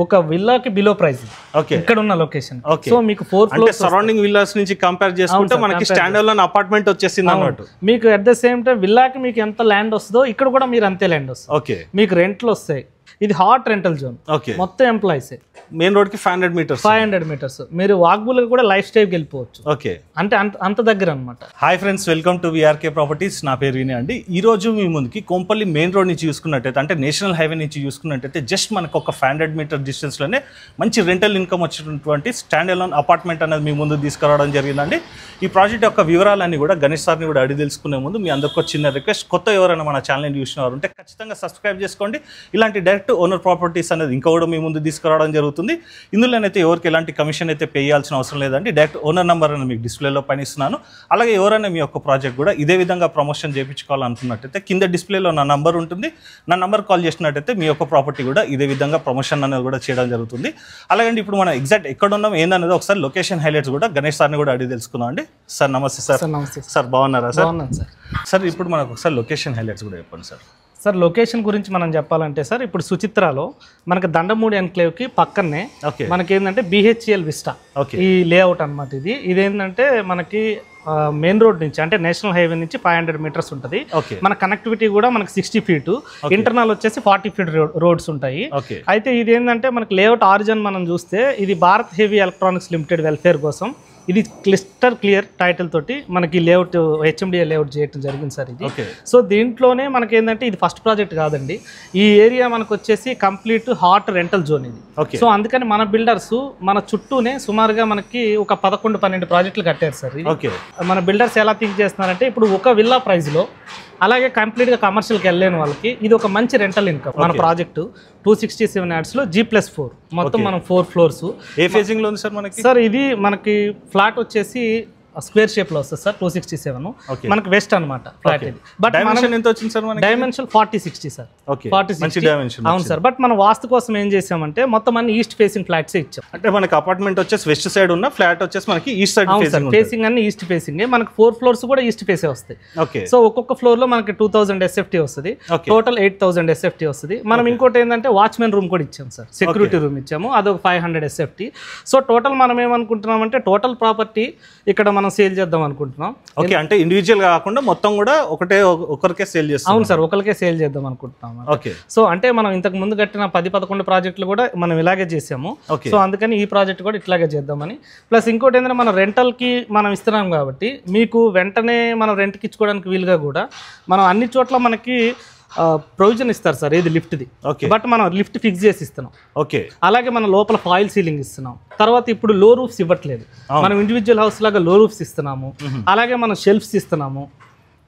ఒక విల్లాకి below price ఇక్కడ ఉన్న లొకేషన్. సో మీకు 4 ఫ్లోర్స్ సరౌండింగ్ విల్లాస్ నుంచి కంపేర్ చేసుకుంటే మనకి స్టాండ్ అలోన్ అపార్ట్మెంట్ వచ్చేసింది అన్నమాట. మీకు అట్ ద సేమ్ టైం విల్లాకి మీకు ఎంత ల్యాండ్ వస్తుందో ఇక్కడ కూడా మీరు అంతే ల్యాండ్ వస్తుంది. మీకు రెంట్లు వస్తాయి. ఇది హాట్ రెంటల్ జోన్. మొత్తం ఎంప్లాయీస్. మెయిన్ రోడ్ కి 500 మీటర్స్. మీరు వాక్బుల్ కూడా లైఫ్ స్టైల్ వెళ్ళిపోవచ్చు. ఓకే, అంటే అంత దగ్గర అనమాట. Hi friends, welcome to VRK properties. నా పేరు వినయ్ అండి. ఈ రోజు మీ ముందుకి కొంపల్లి మెయిన్ రోడ్ నుంచి చూసుకున్నట్టయితే, అంటే నేషనల్ హైవే నుంచి చూసుకున్నట్టయితే జస్ట్ మనకు ఒక 500 మీటర్ డిస్టెన్స్ లోనే మంచి రెంటల్ ఇన్కమ్ వచ్చినటువంటి స్టాండ్ అలోన్ అపార్ట్మెంట్ అనేది మీ ముందు తీసుకురావడం జరిగిందండి. ఈ ప్రాజెక్ట్ యొక్క వివరాలన్నీ కూడా గణేష్ సార్ని కూడా అడిగి తెలుసుకునే ముందు మీ అందరికీ చిన్న రిక్వెస్ట్, కొత్త ఎవరైనా మన ఛానల్ని చూసిన వారు ఉంటే ఖచ్చితంగా సబ్స్క్రైబ్ చేసుకోండి. ఇలాంటి డైరెక్ట్ ఓనర్ ప్రాపర్టీస్ అనేది ఇంకా కూడా మీ ముందు తీసుకురావడం జరుగుతుంది. ఇందులోనైతే ఎవరికి ఎలాంటి కమిషన్ అయితే పే చేయాల్సిన అవసరం లేదండి. డైరెక్ట్ ఓనర్ నెంబర్ అని మీకు డిస్ప్లేలో పైన ఇస్తున్నాను. అలాగే ఎవరైనా మీ యొక్క ప్రాజెక్ట్ కూడా ఇదే విధంగా ప్రమోషన్ చేయించుకోవాలనుకున్నట్టయితే కింద డిస్ప్లేలో నా నంబర్ ఉంటుంది. నా నంబర్ కాల్ చేసినట్టయితే మీ యొక్క ప్రాపర్టీ కూడా ఇదే విధంగా ప్రమోషన్ అనేది కూడా చేయడం జరుగుతుంది. అలాగే ఇప్పుడు మనం ఎగ్జాక్ట్ ఎక్కడ ఉన్నాం ఏందనేది ఒకసారి లొకేషన్ హైలైట్స్ కూడా గణేష్ సార్ని కూడా అడిగి తెలుసుకున్నాం అండి. సార్ నమస్తే. సార్ బాగున్నారా సార్? సార్ ఇప్పుడు మనకు ఒకసారి లొకేషన్ హైలైట్స్ కూడా చెప్పండి సార్. సార్ లొకేషన్ గురించి మనం చెప్పాలంటే సార్, ఇప్పుడు సుచిత్రాలో మనకి దండమూడి ఎన్క్లేవ్కి పక్కనే మనకి ఏంటంటే BHEL విస్టా ఈ లేఅవుట్ అనమాట. ఇదేంటంటే మనకి మెయిన్ రోడ్ నుంచి అంటే నేషనల్ హైవే నుంచి 500 మీటర్స్ ఉంటుంది. మన కనెక్టివిటీ కూడా మనకి 60 ఫీట్, ఇంటర్నల్ వచ్చేసి 40 ఫీట్ రోడ్స్ ఉంటాయి. అయితే ఇది ఏంటంటే మనకి లేఅవుట్ ఆరిజిన్ మనం చూస్తే ఇది Bharat heavy electronics limited welfare కోసం ఇది క్లియర్ టైటిల్ తోటి మనకి లేఅవుట్ HMDA లేఅవుట్ చేయడం జరిగింది సార్ ఇది. సో దీంట్లోనే మనకి ఏంటంటే ఇది ఫస్ట్ ప్రాజెక్ట్ కాదండి. ఈ ఏరియా మనకు వచ్చేసి కంప్లీట్ హాట్ రెంటల్ జోన్ ఇది. సో అందుకని మన బిల్డర్స్ మన చుట్టూనే సుమారుగా మనకి ఒక 11-12 ప్రాజెక్టులు కట్టారు సార్. మన బిల్డర్స్ ఎలా థింక్ చేస్తున్నారంటే, ఇప్పుడు ఒక విల్లా ప్రైస్ లో అలాగే కంప్లీట్గా కమర్షియల్కి వెళ్ళలేని వాళ్ళకి ఇది ఒక మంచి రెంటల్ ఇన్కమ్. మన ప్రాజెక్టు 267 యార్డ్స్లో G+4 మొత్తం మనం 4 ఫ్లోర్స్. ఏ ఫేజింగ్ లో ఉంది సార్ మనకి? సార్ ఇది మనకి ఫ్లాట్ వచ్చేసి స్క్వేర్ షేప్ లో వస్తుంది సార్. 267 మనకి వెస్ట్ అనమాట ఫ్లాట్ ఇది. బట్ డైమెన్షన్ ఎంత వచ్చింది సార్ మనకి? Dimension 40-60 sir. 40-60 అవును సార్. బట్ మన వాస్తు కోసం ఏం చేసామంటే మొత్తం అన్ని ఈస్ట్ ఫేసింగ్ ఫ్లాట్స్ ఇచ్చాం. అంటే మనకి అపార్ట్మెంట్ వచ్చేసి వెస్ట్ సైడ్ ఉన్న ఫ్లాట్ వచ్చేసి మనకి ఈస్ట్ సైడ్ ఫేసింగ్ అన్ని ఈస్ట్ ఫేసింగ్. మనకి 4 ఫ్లోర్స్ కూడా ఈస్ట్ ఫేసే వస్తాయి. సో ఒక్కొక్క ఫ్లోర్ లో మనకి 2000 SFT వస్తుంది. టోటల్ 8000 SFT వస్తుంది. మనం ఇంకోటి ఏంటంటే వాచ్మెన్ రూమ్ కూడా ఇచ్చాం సార్. సెక్యూరిటీ రూమ్ ఇచ్చాము, అదొక 500 SFT. సో టోటల్ మనం ఏమనుకుంటున్నాం అంటే టోటల్ ప్రాపర్టీ ఇక్కడ మనం సేల్ చేద్దాం అనుకుంటున్నాం. ఓకే, అంటే ఇండివిజువల్ కాకుండా మొత్తం కూడా ఒకరికే సేల్ చేస్తాం. అవును సార్, ఒకరికే సేల్ చేద్దాం అనుకుంటున్నాం. ఓకే, సో అంటే మనం ఇంతకు ముందు కట్టిన 10-11 ప్రాజెక్టులు కూడా మనం ఇలాగే చేసాము. సో అందుకని ఈ ప్రాజెక్ట్ కూడా ఇట్లాగే చేద్దామని. ప్లస్ ఇంకోటి ఏంటంటే మనం రెంటల్ కి మనం ఇస్తున్నాం కాబట్టి మీకు వెంటనే మనం రెంట్కి ఇచ్చుకోవడానికి వీలుగా కూడా మనం అన్ని చోట్ల మనకి ప్రొవిజన్ ఇస్తారు సార్. ఏది లిఫ్ట్ది. బట్ మనం లిఫ్ట్ ఫిక్స్ చేసి ఇస్తున్నాం. ఓకే, అలాగే మన లోపల ఫాయిల్ సీలింగ్ ఇస్తున్నాం. తర్వాత ఇప్పుడు లో రూఫ్స్ ఇవ్వట్లేదు. మనం ఇండివిజువల్ హౌస్ లాగా లో రూఫ్స్ ఇస్తున్నాము. అలాగే మనం షెల్ఫ్స్ ఇస్తున్నాము.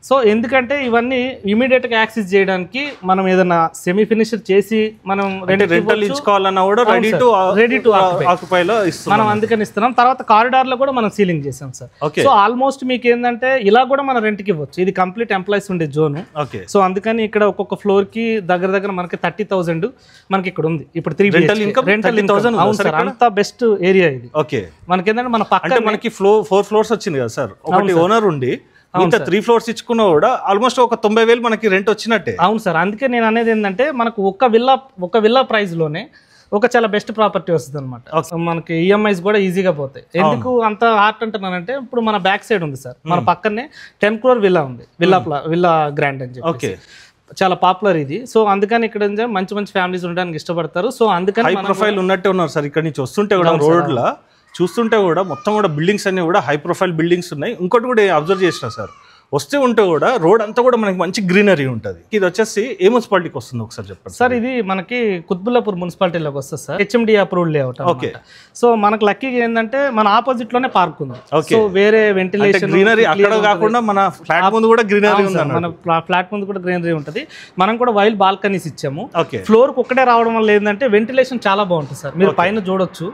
సో ఎందుకంటే ఇవన్నీ ఇమీడియట్ గా యాక్సెస్ చేయడానికి మనం ఏదైనా సెమీ ఫినిషర్ చేసి మనం రెంటల్ ఇచ్చుకోవాలన్నా కూడా రెడీ టు ఆక్యుపై లో మనం అందుకని ఇస్తున్నాం. తర్వాత కారిడార్ లో కూడా మనం సీలింగ్ చేసాం సార్. సో ఆల్మోస్ట్ మీకు ఏంటంటే ఇలా కూడా మనం రెంట్ కి ఇవ్వచ్చు. ఇది కంప్లీట్ ఎంప్లాయీస్ ఉండే జోన్. సో అందుకని ఇక్కడ ఒక్కొక్క ఫ్లోర్ కి దగ్గర మనకి 30,000 మనకి ఇక్కడ ఉంది. ఇప్పుడు 3 రెంటల్ ఇన్కమ్. అవును సార్, అంత బెస్ట్ ఏరియా ఇది. ఓకే, మనకి ఏంటంటే మన పక్కన మనకి 4 ఫ్లోర్స్ వచ్చింది కదా సార్. ఒకటి ఓనర్ ఉండి ఇంత 3 ఫ్లోర్స్ ఇచ్చుకున్నా కూడా ఆల్మోస్ట్ ఒక 90,000 మనకి రెంట్ వచ్చినట్టే. అవును సార్, అందుకే నేను అనేది ఏంటంటే మనకు ఒక విల్లా ప్రైస్ లోనే ఒక చాలా బెస్ట్ ప్రాపర్టీ వస్తుంది అనమాట. మనకి EMIs కూడా ఈజీగా పోతాయి. ఎందుకు అంత హార్ట్ అంటున్నానంటే, ఇప్పుడు మన బ్యాక్ సైడ్ ఉంది సార్, మన పక్కనే 10 crore విల్లా ఉంది. విల్లా గ్రాండ్ అని చెప్పి చాలా పాపులర్ ఇది. సో అందుకని ఇక్కడ మంచి ఫ్యామిలీస్ ఉండడానికి ఇష్టపడతారు. సో అందుకని హై ప్రొఫైల్ ఉన్నట్టే ఉన్నారు సార్. ఇక్కడ నుంచి వస్తుంటే కూడా రోడ్ లా చూస్తుంటే కూడా మొత్తం కూడా బిల్డింగ్స్ అన్ని కూడా హై ప్రొఫైల్ బిల్డింగ్స్ ఉన్నాయి. ఇంకోటి కూడా అబ్జర్వ్ చేసిన సార్, వస్తే ఉంటే కూడా రోడ్ అంతా కూడా మనకి మంచి గ్రీనరీ ఉంటుంది. ఇది వచ్చేసి ఏ మున్సిపాలిటీకి వస్తుంది ఒకసారి చెప్పండి సార్? ఇది మనకి కుత్బుల్లాపూర్ మున్సిపాలిటీలోకి వస్తుంది sir. HMDA approved layout. Okay, so మనకు లక్కీగా ఏంటంటే మన ఆపోజిట్ లోనే పార్క్ ఉంది. సో వేరే వెంటిలేషన్ గ్రీనరీ అక్కడ కాకుండా మన ఫ్లాట్ ముందు కూడా గ్రీనరీ ఉంది. మన ఫ్లాట్ ముందు కూడా గ్రీనరీ ఉంటుంది. మనం కూడా వైల్డ్ బాల్కనీస్ ఇచ్చాము. ఫ్లోర్ కు ఒక్కటే రావడం వల్ల ఏంటంటే వెంటిలేషన్ చాలా బాగుంటుంది సార్. మీరు పైన చూడొచ్చు.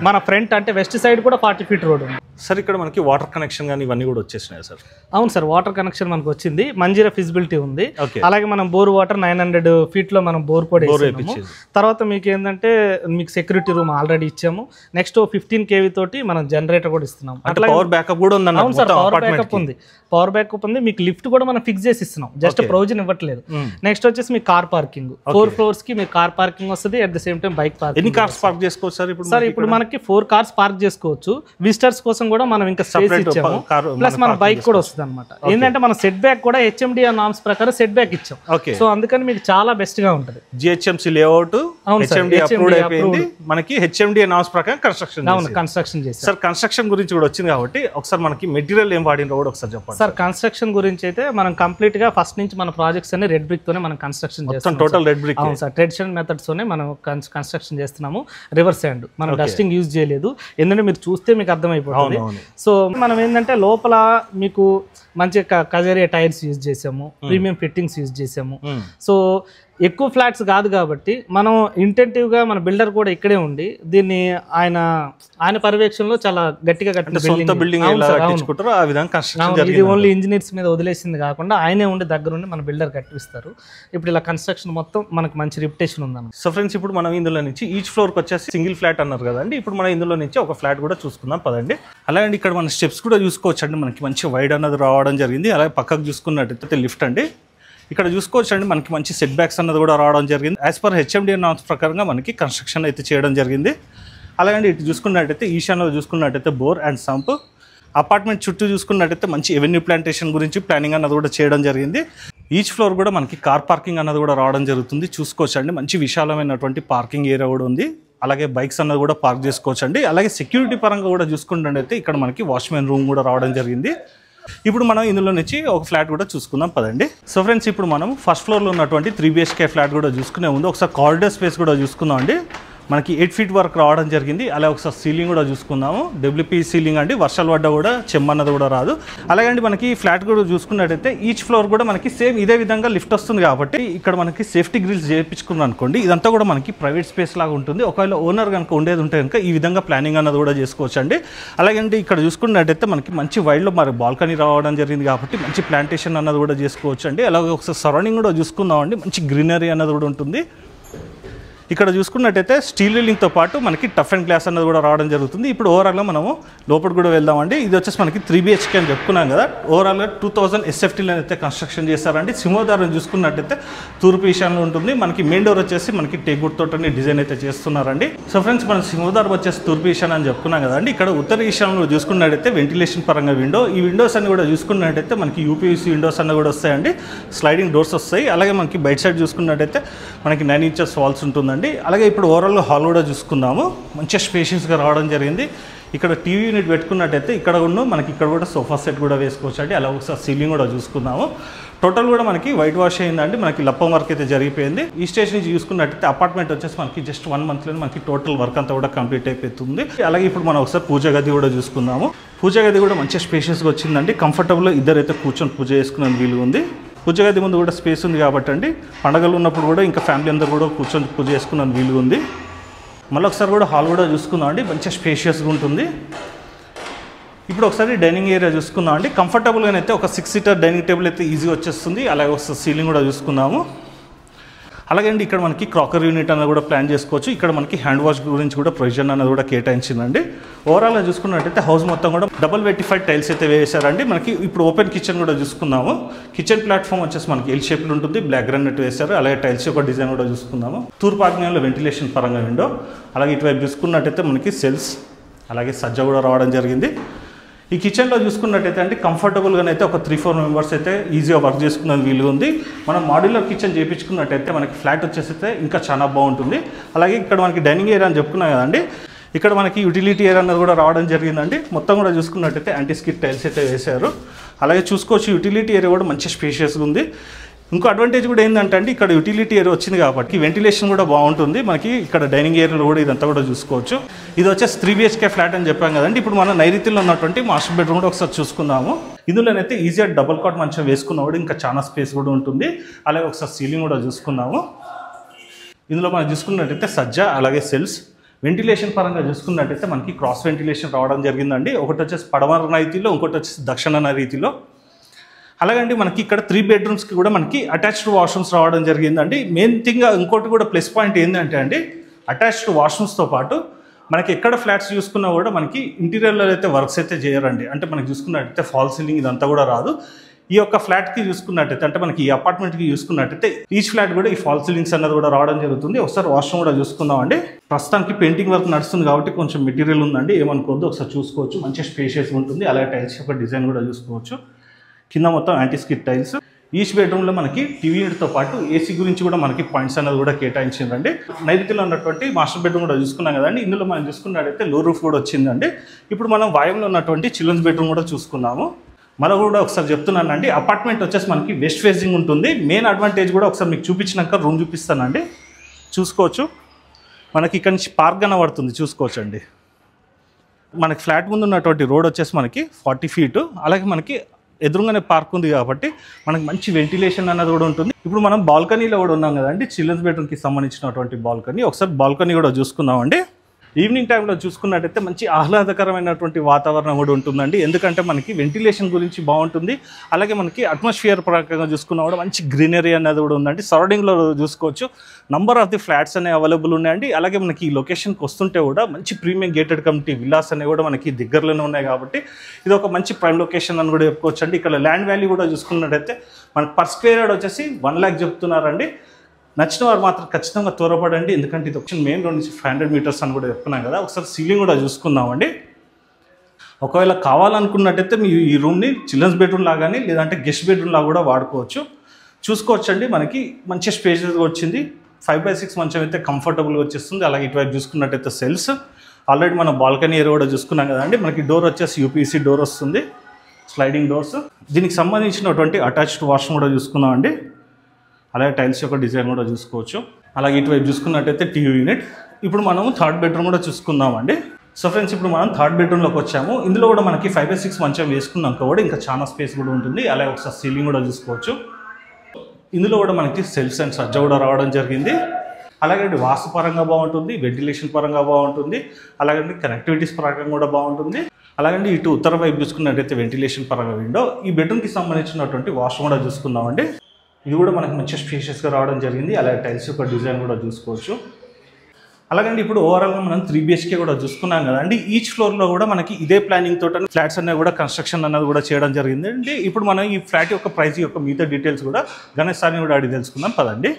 మన ఫ్రంట్ అంటే వెస్ట్ సైడ్ కూడా 40 ఫీట్ రోడ్ ఉంది. సార్ ఇక్కడ మనకి వాటర్ కనెక్షన్ కానీ ఇవన్నీ కూడా వచ్చేసినాయి సార్? అవును సార్, వాటర్ కనెక్షన్ మనకు వచ్చింది, మంజీరా ఫిజిబిలిటీ ఉంది. అలాగే మనం బోర్ వాటర్ 900 ఫీట్ లో మనం బోర్ కూడా వేసాము. తర్వాత మీకు ఏంటంటే మీకు సెక్యూరిటీ రూమ్ ఆల్రెడీ ఇచ్చాము. నెక్స్ట్ 15 kV తోటి మనం జనరేటర్ కూడా ఇస్తున్నాం. అట్లా పవర్ బ్యాకప్ కూడా ఉంది. అవును సార్, పవర్ బ్యాకప్ ఉంది, పవర్ బ్యాకప్ ఉంది. మీకు లిఫ్ట్ కూడా మనం ఫిక్స్ చేసి ఇస్తున్నాం, జస్ట్ ప్రొవిజన్ ఇవ్వట్లేదు. నెక్స్ట్ వచ్చేసి మీ కార్ పార్కింగ్ 4 floors కి మీకు కార్ పార్కింగ్ వస్తుంది. At the same time bike parking. ఎన్ని కార్స్ పార్క్ చేసుకోవచ్చు సార్ ఇప్పుడు? సార్ ఇప్పుడు మనకి 4 కార్స్ పార్క్ చేసుకోవచ్చు. విజిటర్స్ కోసం కూడా మనం ఇంకా స్పేస్ ఇచ్చాము. ప్లస్ మన బైక్ కూడా వస్తుంది అనమాట. ఏంటంటే మన సెట్ బ్యాక్ కూడా HMDA నార్మ్స్ ప్రకారం సెట్ బ్యాక్ ఇచ్చాం. సో అందుకని మీకు చాలా బెస్ట్ గా ఉంటుంది. GHMC లేఅవుట్ HMDA అప్రూవ్డ్ అయిపోయింది. మనకి HMDA నార్మ్స్ ప్రకారం కన్స్ట్రక్షన్ చేశారు. సార్ కన్స్ట్రక్షన్ గురించి కూడా వచ్చింది కాబట్టి ఒకసారి మనకి మెటీరియల్ ఏం వాడినో కూడా ఒకసారి చెప్పండి సార్. కన్స్ట్రక్షన్ గురించి అయితే మనం కంప్లీట్ గా ఫస్ట్ నుంచి మన ప్రాజెక్ట్స్ అన్ని రెడ్ బ్రిక్ తోనే మనం కన్స్ట్రక్షన్ చేస్తాం. Total red brick. అవును సార్, ట్రెడిషనల్ మెథడ్స్ తోనే మనం కన్స్ట్రక్షన్ చేస్తున్నాము. రివర్స్ హ్యాండ్ మనం డస్టింగ్ యూజ్ చేయలేదు, ఎందుకంటే మీరు చూస్తే మీకు అర్థమైపోతుంది. సో మనం ఏంటంటే లోపల మీకు మంచి కజరియా టైర్స్ యూజ్ చేసాము, ప్రీమియం ఫిట్టింగ్స్ యూజ్ చేసాము. సో ఎక్కువ ఫ్లాట్స్ కాదు కాబట్టి మనం ఇంటెంటివ్ గా మన బిల్డర్ కూడా ఇక్కడే ఉండి దీన్ని ఆయన పర్యవేక్షణలో చాలా గట్టిగా కట్టిన బిల్డింగ్. ఇది ఓన్లీ ఇంజనీర్స్ మీద వదిలేసింది కాకుండా ఆయనే ఉండి దగ్గర ఉండి మన బిల్డర్ కట్టిస్తారు. ఇప్పుడు ఇలా కన్స్ట్రక్షన్ మొత్తం మనకు మంచి రిప్యుటేషన్ ఉందన్నమాట. సో ఫ్రెండ్స్, ఇప్పుడు మనం ఇందులో నుంచి ఈచ్ ఫ్లోర్ కి వచ్చేసి సింగిల్ ఫ్లాట్ అన్నారు కదండి. ఇప్పుడు మనం ఇందులో నుంచి ఒక ఫ్లాట్ కూడా చూసుకుందాం పదండి. అలాగే ఇక్కడ మన స్టెప్స్ కూడా చూసుకోవచ్చు అండి. మనకి మంచి వైడ్ అన్నది రావడం జరిగింది. అలాగే పక్కకు చూసుకున్నట్టయితే లిఫ్ట్ అండి. ఇక్కడ చూసుకోవచ్చు అండి, మనకి మంచి సెట్ బ్యాక్స్ అన్నది కూడా రావడం జరిగింది. యాజ్ పర్ HMDA నార్మ్స్ ప్రకారంగా మనకి కన్స్ట్రక్షన్ అయితే చేయడం జరిగింది. అలాగే ఇటు చూసుకున్నట్టయితే ఈశాన్యలో చూసుకున్నట్టయితే బోర్ అండ్ సంప్. అపార్ట్మెంట్ చుట్టూ చూసుకున్నట్టయితే మంచి ఎవెన్యూ ప్లాంటేషన్ గురించి ప్లానింగ్ అన్నది కూడా చేయడం జరిగింది. ఈచ్ ఫ్లోర్ కూడా మనకి కార్ పార్కింగ్ అన్నది కూడా రావడం జరుగుతుంది. చూసుకోవచ్చు అండి, మంచి విశాలమైనటువంటి పార్కింగ్ ఏరియా కూడా ఉంది. అలాగే బైక్స్ అన్నది కూడా పార్క్ చేసుకోవచ్చు అండి. అలాగే సెక్యూరిటీ పరంగా కూడా చూసుకున్నట్టయితే ఇక్కడ మనకి వాచ్మెన్ రూమ్ కూడా రావడం జరిగింది. ఇప్పుడు మనం ఇందులో నుంచి ఒక ఫ్లాట్ కూడా చూసుకుందాం పదండి. సో ఫ్రెండ్స్, ఇప్పుడు మనం ఫస్ట్ ఫ్లోర్లో ఉన్నటువంటి 3 BHK ఫ్లాట్ కూడా చూసుకునే ముందు ఒకసారి కారిడార్ స్పేస్ కూడా చూసుకుందాం అండి. మనకి 8 feet వరకు రావడం జరిగింది. అలాగే ఒకసారి సీలింగ్ కూడా చూసుకుందాము. WP సీలింగ్ అండి, వర్షాలు పడ్డా కూడా చెమ్మన్నది కూడా రాదు. అలాగే అండి మనకి ఫ్లాట్ కూడా చూసుకున్నట్టయితే ఈచ్ ఫ్లోర్ కూడా మనకి సేమ్ ఇదే విధంగా లిఫ్ట్ వస్తుంది కాబట్టి ఇక్కడ మనకి సేఫ్టీ గ్రిల్స్ చేయించుకున్నాం అనుకోండి, ఇదంతా కూడా మనకి ప్రైవేట్ స్పేస్ లాగా ఉంటుంది. ఒకవేళ ఓనర్ కనుక ఉండేది ఉంటే కనుక ఈ విధంగా ప్లానింగ్ అన్నది కూడా చేసుకోవచ్చు అండి. అలాగే అండి ఇక్కడ చూసుకున్నట్టయితే మనకి మంచి వైడ్లో మరి బాల్కనీ రావడం జరిగింది కాబట్టి మంచి ప్లాంటేషన్ అన్నది కూడా చేసుకోవచ్చు అండి. అలాగే ఒకసారి సరౌండింగ్ కూడా చూసుకుందాం అండి, మంచి గ్రీనరీ అన్నది కూడా ఉంటుంది. ఇక్కడ చూసుకున్నట్టయితే స్టీల్ రీలింగ్తో పాటు మనకి టఫ్ అండ్ గ్లాస్ అన్నది కూడా రావడం జరుగుతుంది. ఇప్పుడు ఓవరాల్గా మనము లోపల కూడా వెళ్దామండి. ఇది వచ్చేసి మనకి 3 BHK అని చెప్పుకున్నాం కదా. ఓవరాల్గా 2000 SFTలో అయితే కన్స్ట్రక్షన్ చేశారండి. సింహద్వారం చూసుకున్నట్టయితే తూర్పు ఈశాన్యంలో ఉంటుంది. మనకి మెయిన్ డోర్ వచ్చేసి మనకి టేక్వుడ్ తోటని డిజైన్ అయితే చేస్తున్నారండి. సో ఫ్రెండ్స్, మన సింహద్వారం వచ్చేసి తూర్పు ఈశాన్యం అని చెప్పుకున్నాం కదండి. ఇక్కడ ఉత్తర ఈశాన్యంలో చూసుకున్నట్టయితే వెంటిలేషన్ పరంగా విండో, ఈ విండోస్ అన్ని కూడా చూసుకున్నట్టయితే మనకి UPVC విండోస్ అన్నీ కూడా వస్తాయండి. స్లైడింగ్ డోర్స్ వస్తాయి. అలాగే మనకి బయట సైడ్ చూసుకున్నట్టయితే మనకి 9 inches వాల్స్ ఉంటుందండి. అలాగే ఇప్పుడు ఓవరాల్గా హాల్ కూడా చూసుకుందాము. మంచిగా స్పేషియస్గా రావడం జరిగింది. ఇక్కడ టీవీ యూనిట్ పెట్టుకున్నట్టయితే ఇక్కడ ఉన్న మనకి ఇక్కడ కూడా సోఫా సెట్ కూడా వేసుకోవచ్చు అండి. అలా ఒకసారి సీలింగ్ కూడా చూసుకుందాము. టోటల్ కూడా మనకి వైట్ వాష్ అయిందండి. మనకి లప్పం వర్క్ అయితే జరిగిపోయింది. ఈ స్టేజ్ నుంచి చూసుకున్నట్టయితే అపార్ట్మెంట్ వచ్చేసి మనకి జస్ట్ 1 monthలో మనకి టోటల్ వర్క్ అంతా కూడా కంప్లీట్ అయిపోతుంది. అలాగే ఇప్పుడు మనం ఒకసారి పూజ గది కూడా చూసుకుందాము. పూజ గది కూడా మంచిగా స్పేషియస్గా వచ్చిందండి. కంఫర్టబుల్ ఇద్దరైతే కూర్చొని పూజ చేసుకునే వీలు ఉంది. పూజ గది ముందు కూడా స్పేస్ ఉంది కాబట్టి అండి పండగలు ఉన్నప్పుడు కూడా ఇంకా ఫ్యామిలీ అందరూ కూడా కూర్చొని పూజ చేసుకున్న వీలు ఉంది. మళ్ళీ ఒకసారి కూడా హాల్ కూడా చూసుకుందాం అండి, మంచిగా స్పేషియస్గా ఉంటుంది. ఇప్పుడు ఒకసారి డైనింగ్ ఏరియా చూసుకుందాం అండి. కంఫర్టబుల్గా అయితే ఒక 6 seater డైనింగ్ టేబుల్ అయితే ఈజీగా వచ్చేస్తుంది. అలాగే ఒకసారి సీలింగ్ కూడా చూసుకుందాము. అలాగే అండి ఇక్కడ మనకి క్రాకర్ యూనిట్ అనేది కూడా ప్లాన్ చేసుకోవచ్చు. ఇక్కడ మనకి హ్యాండ్ వాష్ గురించి కూడా ప్రొవిజన్ అనేది కూడా కేటాయించిందండి. ఓవరాల్గా చూసుకున్నట్టయితే హౌస్ మొత్తం కూడా డబుల్ వెటిఫైడ్ టైల్స్ అయితే వేసారండి. మనకి ఇప్పుడు ఓపెన్ కిచెన్ కూడా చూసుకుందాము. కిచెన్ ప్లాట్ఫామ్ వచ్చేసి మనకి ఎల్ షేప్లో ఉంటుంది, బ్లాక్ గ్రానైట్ వేశారు. అలాగే టైల్స్ యొక్క డిజైన్ కూడా చూసుకుందాము. తూర్పు ఆగ్నేయంలో వెంటిలేషన్ పరంగా విండో. అలాగే ఇటువైపు చూసుకున్నట్టయితే మనకి సెల్స్ అలాగే సజ్జ కూడా రావడం జరిగింది. ఈ కిచెన్లో చూసుకున్నట్టయితే అంటే కంఫర్టబుల్గానైతే ఒక 3-4 members అయితే ఈజీగా వర్క్ చేసుకునే వీలు ఉంది. మనం మాడ్యులర్ కిచెన్ చేయించుకున్నట్టయితే మనకి ఫ్లాట్ వచ్చేసి ఇంకా చాలా బాగుంటుంది. అలాగే ఇక్కడ మనకి డైనింగ్ ఏరియా అని చెప్పుకున్నాం కదండి. ఇక్కడ మనకి యూటిలిటీ ఏరియా అన్నది కూడా రావడం జరిగిందండి. మొత్తం కూడా చూసుకున్నట్టయితే యాంటీ స్కిడ్ టైల్స్ అయితే వేశారు. అలాగే చూసుకోవచ్చు యూటిలిటీ ఏరియా కూడా మంచి స్పేషియస్గా ఉంది. ఇంకో అడ్వాంటేజ్ కూడా ఏంటంటే అండి ఇక్కడ యూటిలిటీ ఏరియా వచ్చింది కాబట్టి వెంటిలేషన్ కూడా బాగుంటుంది. మనకి ఇక్కడ డైనింగ్ ఏరియాలో కూడా ఇదంతా కూడా చూసుకోవచ్చు. ఇది వచ్చేసి 3 BHK ఫ్లాట్ అని చెప్పాం కదండి. ఇప్పుడు మనం నైరుతిలో ఉన్నటువంటి మాస్టర్ బెడ్రూమ్ కూడా ఒకసారి చూసుకుందాము. ఇందులోనైతే ఈజీగా డబుల్ కాట్ మంచిగా వేసుకున్న కూడా ఇంకా చాలా స్పేస్ కూడా ఉంటుంది. అలాగే ఒకసారి సీలింగ్ కూడా చూసుకుందాము. ఇందులో మనం చూసుకున్నట్టయితే సజ్జ అలాగే సెల్స్ వెంటిలేషన్ పరంగా చూసుకున్నట్టయితే మనకి క్రాస్ వెంటిలేషన్ రావడం జరిగిందండి. ఒకటి వచ్చేసి పడమర నైరుతిలో, ఇంకోటి వచ్చేసి దక్షిణ నైరుతిలో. అలాగండి మనకి ఇక్కడ 3 బెడ్రూమ్స్కి కూడా మనకి అటాచ్డ్ వాష్రూమ్స్ రావడం జరిగిందండి. మెయిన్ థింగ్ ఇంకోటి కూడా ప్లస్ పాయింట్ ఏంటంటే అండి, అటాచ్డ్ వాష్రూమ్స్తో పాటు మనకి ఎక్కడ ఫ్లాట్స్ చూసుకున్నా కూడా మనకి ఇంటీరియర్లో అయితే వర్క్స్ అయితే చేయరండి. అంటే మనకి చూసుకున్నట్టయితే ఫాల్ సీలింగ్ ఇదంతా కూడా రాదు. ఈ యొక్క ఫ్లాట్కి చూసుకున్నట్టయితే, అంటే మనకి ఈ అపార్ట్మెంట్కి చూసుకున్నట్టయితే ఈచ్ ఫ్లాట్ కూడా ఈ ఫాల్ సీలింగ్స్ అన్నది కూడా రావడం జరుగుతుంది. ఒకసారి వాష్రూమ్ కూడా చూసుకుందామండి. ప్రస్తుతానికి పెయింటింగ్ వర్క్ నడుస్తుంది కాబట్టి కొంచెం మెటీరియల్ ఉందండి, ఏమనుకోవద్దు. ఒకసారి చూసుకోవచ్చు, మంచి స్పేషియస్ ఉంటుంది. అలాగే టైల్స్ యొక్క డిజైన్ కూడా చూసుకోవచ్చు. కింద మొత్తం యాంటీ స్కిడ్ టైల్స్. ఈచ్ బెడ్రూమ్లో మనకి టీవీ యూనిట్తో పాటు ఏసీ గురించి కూడా మనకి పాయింట్స్ అనేది కూడా కేటాయించిందండి. నైరుతిలో ఉన్నటువంటి మాస్టర్ బెడ్రూమ్ కూడా చూసుకున్నాం కదండి. ఇందులో మనం చూసుకున్నట్టయితే లో రూఫ్ కూడా వచ్చిందండి. ఇప్పుడు మనం వాయువులో ఉన్నటువంటి చిల్డ్రన్స్ బెడ్రూమ్ కూడా చూసుకున్నాము. మనం కూడా ఒకసారి చెప్తున్నానండి, అపార్ట్మెంట్ వచ్చేసి మనకి వెస్ట్ ఫేసింగ్ ఉంటుంది. మెయిన్ అడ్వాంటేజ్ కూడా ఒకసారి మీకు చూపించినాక రూమ్ చూపిస్తానండి. చూసుకోవచ్చు, మనకి ఇక్కడ నుంచి పార్క్ కనబడుతుంది, చూసుకోవచ్చు అండి. మనకి ఫ్లాట్ ముందు ఉన్నటువంటి రోడ్ వచ్చేసి మనకి 40 ఫీట్. అలాగే మనకి ఎదురుగానే పార్క్ ఉంది కాబట్టి మనకి మంచి వెంటిలేషన్ అన్నది కూడా ఉంటుంది. ఇప్పుడు మనం బాల్కనీలో కూడా ఉన్నాం కదండి, చిల్డ్రన్స్ బెడ్రూమ్కి సంబంధించినటువంటి బాల్కనీ. ఒకసారి బాల్కనీ కూడా చూసుకుందామండి. ఈవినింగ్ టైంలో చూసుకున్నట్టయితే మంచి ఆహ్లాదకరమైనటువంటి వాతావరణం కూడా ఉంటుందండి. ఎందుకంటే మనకి వెంటిలేషన్ గురించి బాగుంటుంది. అలాగే మనకి అట్మాస్ఫియర్ ప్రకారంగా చూసుకున్నా కూడా మంచి గ్రీనరీ అనేది కూడా ఉందండి. సరౌండింగ్లో చూసుకోవచ్చు, నంబర్ ఆఫ్ ది ఫ్లాట్స్ అనేవి అవైలబుల్ ఉన్నాయండి. అలాగే మనకి ఈ లొకేషన్కి వస్తుంటే కూడా మంచి ప్రీమియం గేటెడ్ కమ్యూనిటీ విల్లాస్ అనేవి కూడా మనకి దగ్గరలోనే ఉన్నాయి కాబట్టి ఇది ఒక మంచి ప్రైమ్ లొకేషన్ అని కూడా చెప్పుకోవచ్చు అండి. ఇక్కడ ల్యాండ్ వాల్యూ కూడా చూసుకున్నట్టయితే మనకి పర్ స్క్వేర్ యార్డ్ వచ్చేసి 1 lakh చెప్తున్నారండి. నచ్చిన వారు మాత్రం ఖచ్చితంగా త్వరపడండి, ఎందుకంటే ఇది ఒక మెయిన్ రోడ్ నుంచి 500 మీటర్స్ అని కూడా చెప్తున్నాం కదా. ఒకసారి సీలింగ్ కూడా చూసుకుందామండి. ఒకవేళ కావాలనుకున్నట్టయితే మీ ఈ రూమ్ని చిల్డ్రన్స్ బెడ్రూమ్ లాగానే లేదంటే గెస్ట్ బెడ్రూమ్ లాగా కూడా వాడుకోవచ్చు. చూసుకోవచ్చండి, మనకి మంచి స్పేషియస్గా వచ్చింది. 5/6 మంచం అయితే కంఫర్టబుల్గా వచ్చేస్తుంది. అలాగే ఇటువైపు చూసుకున్నట్టయితే సెల్స్. ఆల్రెడీ మనం బాల్కనీ ఏరియా కూడా చూసుకున్నాం కదండి. మనకి డోర్ వచ్చేసి యూపీసీ డోర్ వస్తుంది, స్లైడింగ్ డోర్స్. దీనికి సంబంధించినటువంటి అటాచ్డ్ వాష్రూమ్ కూడా చూసుకున్నాం అండి. అలాగే టైల్స్ యొక్క డిజైన్ కూడా చూసుకోవచ్చు. అలాగే ఇటువైపు చూసుకున్నట్టయితే టీవీ యూనిట్. ఇప్పుడు మనము 3rd బెడ్రూమ్ కూడా చూసుకుందామండి. సో ఫ్రెండ్స్, ఇప్పుడు మనం 3rd బెడ్రూమ్లోకి వచ్చాము. ఇందులో కూడా మనకి 5/6 మంచం వేసుకున్నాక కూడా ఇంకా చాలా స్పేస్ కూడా ఉంటుంది. అలాగే ఒకసారి సీలింగ్ కూడా చూసుకోవచ్చు. ఇందులో కూడా మనకి సెల్ఫ్స్ అండ్ సజ్జ కూడా రావడం జరిగింది. అలాగే వాస్తు పరంగా బాగుంటుంది, వెంటిలేషన్ పరంగా బాగుంటుంది, అలాగే కనెక్టివిటీస్ పరంగా కూడా బాగుంటుంది. అలాగే ఇటు ఉత్తర వైపు చూసుకున్నట్టయితే వెంటిలేషన్ పరంగా విండో. ఈ బెడ్రూమ్కి సంబంధించినటువంటి వాష్రూమ్ కూడా చూసుకుందామండి. ఇది కూడా మనకి మంచి స్పేషియస్గా రావడం జరిగింది. అలాగే టైల్స్ యొక్క డిజైన్ కూడా చూసుకోవచ్చు. అలాగండి ఇప్పుడు ఓవరాల్గా మనం 3 BHK కూడా చూసుకున్నాం కదండి. ఈచ్ ఫ్లోర్లో కూడా మనకి ఇదే ప్లానింగ్ తోట ఫ్లాట్స్ అనేవి కూడా కన్స్ట్రక్షన్ అన్నది కూడా చేయడం జరిగింది అండి. ఇప్పుడు మనం ఈ ఫ్లాట్ యొక్క ప్రైస్ యొక్క మిగతా డీటెయిల్స్ కూడా గణేష్ సార్ని కూడా అడిగి తెలుసుకుందాం పదండి.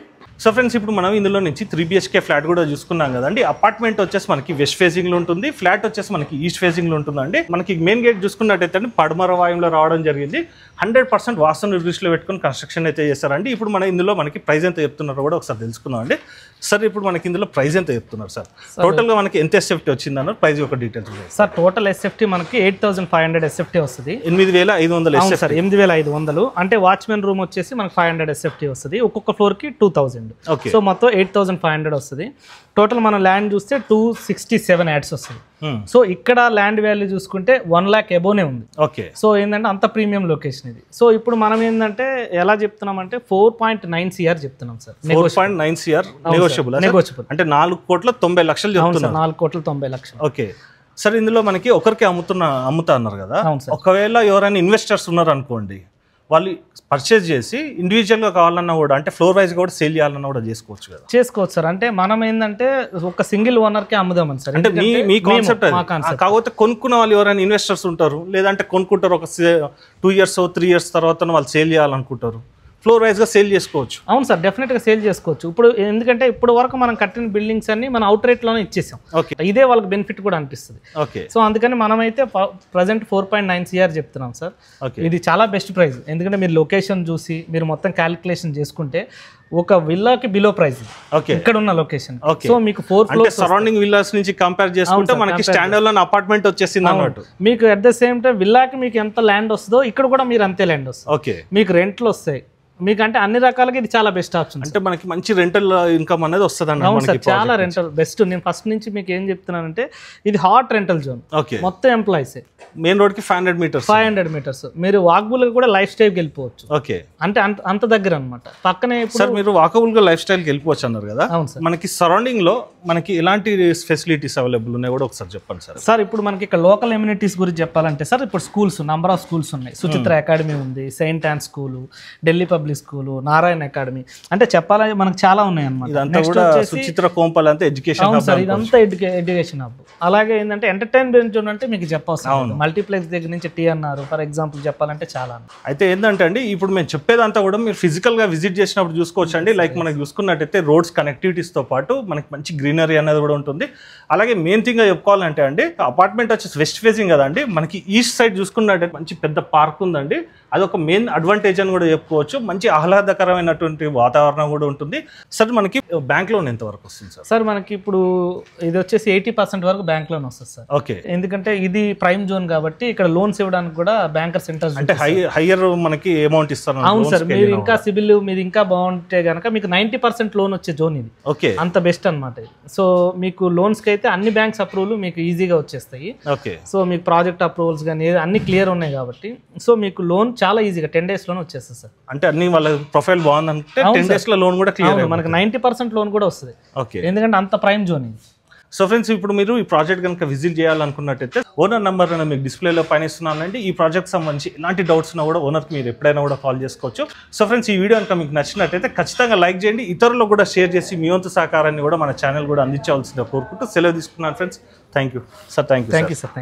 సో ఫ్రెండ్స్, ఇప్పుడు మనం ఇందులో నుంచి 3 BHK ఫ్లాట్ కూడా చూసుకున్నాం కదండి. అపార్ట్మెంట్ వచ్చేసి మనకి వెస్ట్ ఫేసింగ్లో ఉంటుంది, ఫ్లాట్ వచ్చేసి మనకి ఈస్ట్ ఫేసింగ్లో ఉంటుందండి. మనకి మెయిన్ గేట్ చూసుకున్నట్టయితే పడమర వాయువులో రావడం జరిగింది. 100% వాస్తుని దృష్టిలో పెట్టుకుని కన్స్ట్రక్షన్ అయితే చేస్తారండి. ఇప్పుడు మనం ఇందులో మనకి ప్రైస్ ఎంత చెప్తున్నారో కూడా ఒకసారి తెలుసుకుందాం అండి. సార్, ఇప్పుడు మనకి ఇందులో ప్రైస్ ఎంత చెప్తున్నారు సార్? టోటల్గా మనకి ఎంత ఎస్ఎఫ్టీ వచ్చిందన్నారు, ప్రైస్ యొక్క డీటెయిల్స్ సార్. టోటల్ ఎస్ఎఫ్టీ మనకి 8,500 ఎస్ఎఫ్టీ వస్తుంది. 8,500 సార్, 8,500. అంటే వాచ్మెన్ రూమ్ వచ్చేసి మనకి 500 ఎస్ఎఫ్టీ వస్తుంది. ఒక్కొక్క ఫ్లోర్కి 2,000. సో మొత్తం 8,500 వస్తుంది. టోటల్ మన ల్యాండ్ చూస్తే 267 యాడ్స్ వస్తుంది. సో ఇక్కడ ల్యాండ్ వాల్యూ చూసుకుంటే 1 lakh ఎబోనే ఉంది. ఓకే. సో ఏంటంటే అంత ప్రీమియం లొకేషన్ ఇది. సో ఇప్పుడు మనం ఏంటంటే ఎలా చెప్తున్నాం అంటే 4.9 CR చెప్తున్నాం సార్. 4.9 CR నెగోషియబుల్ అంటే 4,90 లక్షలు చెప్తున్నారు. 4,90 లక్షలు. Okay sir. ఇందులో మనకి ఒకరికి అమ్ముతా అన్నారు కదా. ఒకవేళ ఎవరైనా ఇన్వెస్టర్స్ ఉన్నారు అనుకోండి, వాళ్ళు పర్చేజ్ చేసి ఇండివిజువల్గా కావాలన్నా కూడా, అంటే ఫ్లోర్ వైజ్ కూడా సేల్ చేయాలన్నా కూడా చేసుకోవచ్చు కదా. చేసుకోవచ్చు సార్. అంటే మనం ఏంటంటే ఒక సింగిల్ ఓనర్కే అమ్ముదామని సార్. అంటే మీ కాన్సెప్ట్. కాకపోతే కొనుక్కున్న వాళ్ళు ఎవరైనా ఇన్వెస్టర్స్ ఉంటారు, లేదంటే కొనుక్కుంటారు ఒక 2 years 3 years తర్వాత వాళ్ళు సేల్ చేయాలనుకుంటారు, ఫ్లోర్ వైజ్గా సేల్ చేసుకోవచ్చు. అవును సార్, డెఫినెట్గా సేల్ చేసుకోవచ్చు. ఇప్పుడు ఎందుకంటే ఇప్పుడు వరకు మనం కట్టిన బిల్డింగ్స్ అన్ని మనం అవుట్ రేట్లోనే ఇచ్చేసాం. ఓకే. ఇదే వాళ్ళకి బెనిఫిట్ కూడా అనిపిస్తుంది. ఓకే. సో అందుకని మనమైతే ప్రజెంట్ 4.9 CR చెప్తున్నాం సార్. ఇది చాలా బెస్ట్ ప్రైస్. ఎందుకంటే మీరు లొకేషన్ చూసి మీరు మొత్తం క్యాలిక్యులేషన్ చేసుకుంటే ఒక విల్లాకి బిలో ప్రైస్ ఇక్కడ ఉన్న లొకేషన్. సో మీకు 4 ఫ్లోర్స్ సరౌండింగ్ విల్లాస్ నుంచి కంపేర్ చేసుకుంటే మనకి స్టాండ్ అలోన్ అపార్ట్మెంట్ వచ్చేసింది అన్నట్టు. మీకు అట్ ద సేమ్ టైం విల్లాకి మీకు ఎంత ల్యాండ్ వస్తుందో ఇక్కడ కూడా మీరు అంతే ల్యాండ్ వస్తుంది. ఓకే. మీకు రెంట్లు వస్తాయి, మీకు అంటే అన్ని రకాలకి ఇది చాలా బెస్ట్ ఆప్షన్. అంటే మనకి మంచి రెంటల్ ఇన్కమ్ అనేది వస్తుంది. అవును సార్, చాలా రెంటల్ బెస్ట్. నేను ఫస్ట్ నుంచి మీకు ఏం చెప్తున్నానంటే ఇది హాట్ రెంటల్ జోన్. ఓకే, మొత్తం ఎంప్లాయీస్. మెయిన్ రోడ్ కి 500 మీటర్స్. మీరు వాకబుల్ గా కూడా లైఫ్ స్టైల్ కి వెళ్ళిపోవచ్చు. ఓకే, అంటే అంత దగ్గర అన్నమాట. పక్కనే సార్ మీరు వాకబుల్ గా లైఫ్ స్టైల్ కి వెళ్ళిపోవచ్చు అన్నారు కదా. అవును సార్. మనకి సరౌండింగ్ లో మనకి ఎలాంటి ఫెసిలిటీస్ అవైలబుల్ ఉన్నాయి కూడా ఒకసారి చెప్పండి సార్. సార్ ఇప్పుడు మనకి ఇక్కడ లోకల్ ఎమ్యూనిటీస్ గురించి చెప్పాలంటే సార్, ఇప్పుడు స్కూల్స్ నంబర్ ఆఫ్ స్కూల్స్ ఉన్నాయి. సుచిత్ర అకాడమీ ఉంది, Saint an school, Delhi public school, Narayana academy, అంటే చెప్పాలంటే మనకు చాలా ఉన్నాయి అన్నమాట. ఇదంతా కూడా సుచిత్ర కోంపల్ అంతా ఎడ్యుకేషన్. అవును సార్, ఇదంతా ఎడ్యుకేషన్ హబ్. అలాగే ఏంటంటే ఎంటర్టైన్మెంట్ జోన్ అంటే మీకు చెప్పవసరం. మల్టీప్లెక్స్ దగ్గర నుంచి TNR ఫర్ ఎగ్జాంపుల్ చెప్పాలంటే చాలా. అయితే ఏంటంటే అండి, ఇప్పుడు మేము చెప్పేదంతా కూడా మీరు ఫిజికల్ గా విజిట్ చేసినప్పుడు చూసుకోవచ్చు అండి. లైక్ మనకి చూసుకున్నట్టయితే రోడ్స్ కనెక్టివిటీస్ తో పాటు మనకి మంచి గ్రీనరీ అనేది కూడా ఉంటుంది. అలాగే మెయిన్ థింగ్ గా చెప్పుకోవాలంటే అండి, అపార్ట్మెంట్ వచ్చేసి వెస్ట్ ఫేసింగ్ కదండి. మనకి ఈస్ట్ సైడ్ చూసుకున్నట్టయితే మంచి పెద్ద పార్క్ ఉందండి. అది ఒక మెయిన్ అడ్వాంటేజ్ అని కూడా చెప్పుకోవచ్చు. మంచి ఆహ్లాదకరమైనటువంటి వాతావరణం కూడా ఉంటుంది. సార్ మనకి బ్యాంక్ లోన్ ఎంత వరకు వస్తుంది సార్? సార్ మనకి ఇప్పుడు ఇది వచ్చేసి 80% వరకు బ్యాంక్ లోన్ వస్తుంది సార్. ఓకే, ఎందుకంటే ఇది ప్రైమ్ జోన్ కాబట్టి ఇక్కడ లోన్స్ ఇవ్వడానికి కూడా బ్యాంకర్స్ ఇంట్రెస్ట్ అంటే హైయర్ మనకి అమౌంట్ ఇస్తారు. అవును సార్, మీరు ఇంకా సిబిల్ మీరు ఇంకా బాగుంటే కనుక మీకు 90% లోన్ వచ్చే జోన్ ఇది. ఓకే, అంత బెస్ట్ అనమాట. సో మీకు లోన్స్ కి అయితే అన్ని బ్యాంక్స్ అప్రూవల్ మీకు ఈజీగా వచ్చేస్తాయి. ఓకే, సో మీకు ప్రాజెక్ట్ అప్రూవల్స్ కానీ అన్ని క్లియర్ ఉన్నాయి కాబట్టి సో మీకు లోన్ చాలా ఈజీగా 10 days లోనే వచ్చేస్తుంది సార్. అంటే అన్ని వాళ్ళ ప్రొఫైల్ బాగుందంటే 10 days లో లోన్ కూడా క్లియర్. మనకి 90% లోన్ కూడా వస్తుంది. ఓకే, ఎందుకంటే అంత ప్రైమ్ జోన్ ఇది. సో ఫ్రెండ్స్, ఇప్పుడు మీరు ఈ ప్రాజెక్ట్ కనుక విజిట్ చేయాలనుకున్నట్టయితే ఓనర్ నెంబర్ అనేది మీకు డిస్ప్లేలో పైన ఇస్తున్నానండి. ఈ ప్రాజెక్ట్ సంబంధించి ఎలాంటి డౌట్స్ ఉన్నా కూడా ఓనర్కి మీరు ఎప్పుడైనా కూడా కాల్ చేసుకోవచ్చు. సో ఫ్రెండ్స్, ఈ వీడియో కనుక మీకు నచ్చినట్టయితే ఖచ్చితంగా లైక్ చేయండి, ఇతరులకు కూడా షేర్ చేసి మీ వంతు సహకారాన్ని కూడా మన ఛానల్ కూడా అందించవలసిందిగా కోరుకుంటూ సెలవు తీసుకున్నాను friends. Thank you sir. Thank you sir.